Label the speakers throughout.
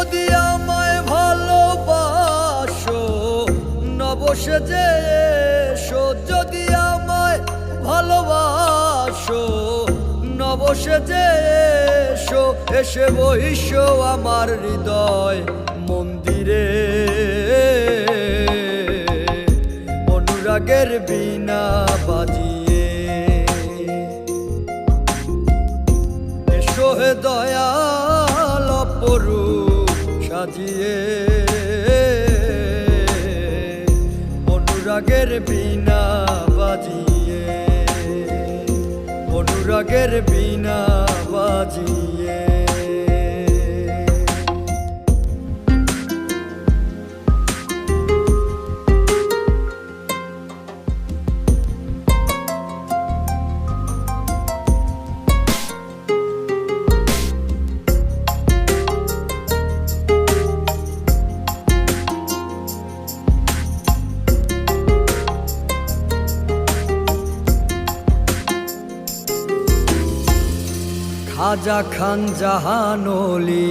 Speaker 1: যদি আমায় ভালোবাসো নবসেজে এসো, যদি আমায় ভালোবাসো নবসেজে এসো, এসে বইসো আমার হৃদয় মন্দিরে। অনুরাগের বীণা বাজিয়ে এসো হে দয়াল অপরূপ সাজিয়ে। অনুরাগের বীণা বাজিয়ে, অনুরাগের বীণা বাজিয়ে। খাজা খান জাহানলি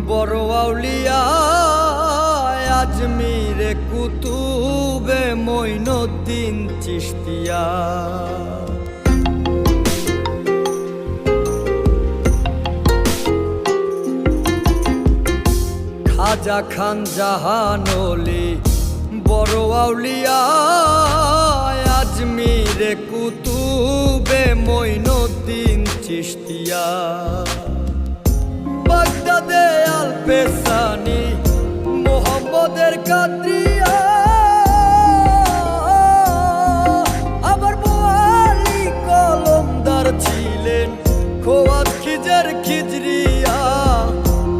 Speaker 1: বড় আউলিয়া, আজমিরে কুতুবে মঈনুদ্দিন চিশতিয়া। খাজা খান জাহানলি বড় আউলিয়া, আজমিরে কুতুবে মঈনুদ্দিন চিশতিয়া। বাগদাদে আল পেসানি মোহাম্মদের কাদরিয়া, আবার বোয়ালি কলমদার ছিলেন খোয়াত খিজর খিজরিয়া,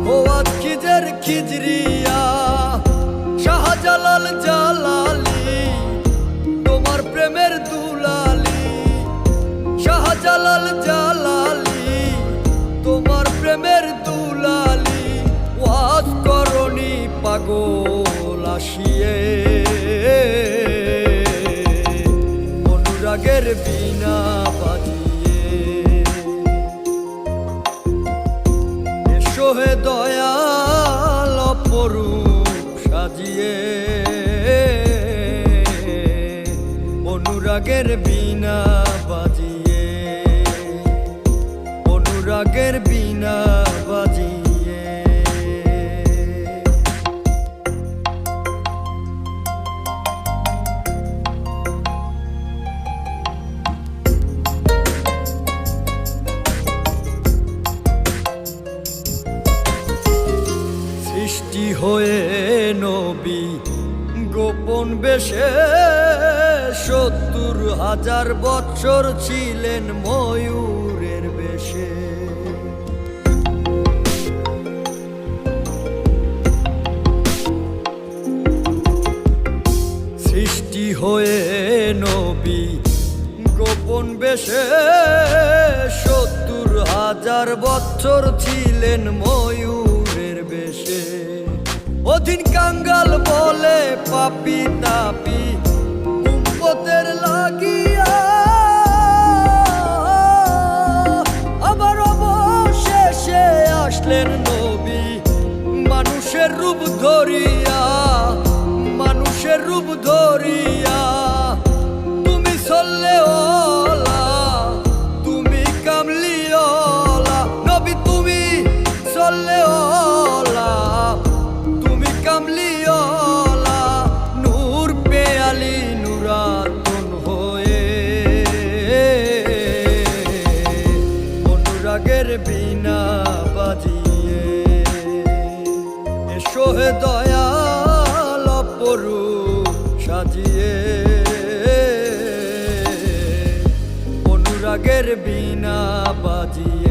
Speaker 1: খোয়াত খিজর খিজরিয়া। শাহজালাল জালালি তোমার প্রেমের দুলালি, শাহজালাল জালালি তোমার প্রেমের দুলালি। ওয়াজ করনি পাগল আসিয়ে, অনুরাগের বীণা বাজিয়ে এসো হে দয়াল অপরূপ সাজিয়ে। অনুরাগের বীণা বাজিয়ে, অনুরাগের বীণা বাজিয়ে। সৃষ্টি হয়ে নবী গোপন বেশে ৭০,০০০ বৎসর ছিলেন ময়ূরের বেশে। সৃষ্টি হয়ে নবী গোপন বেশে ৭০,০০০ বৎসর ছিলেন ময়ূরের বেশে। অধীন কাঙ্গাল বলে পাপি তাপি উম্মতের লাগিয়া, আবার অবশেষে আসলেন নবী মানুষের রূপ ধরিয়া, মানুষের রূপ ধরিয়া। তুমি সল্লে ওলা, তুমি কামলি ওলা নবী, তুমি সল্লে ওলা, তুমি কামলি ওলা। নূর পেয়ালি নুরাতুন হয়ে, অনুরাগের বীণা বাজিয়ে এসো হে দয়াল অপরূপ সাজিয়ে। অনুরাগের বীণা বাজিয়ে।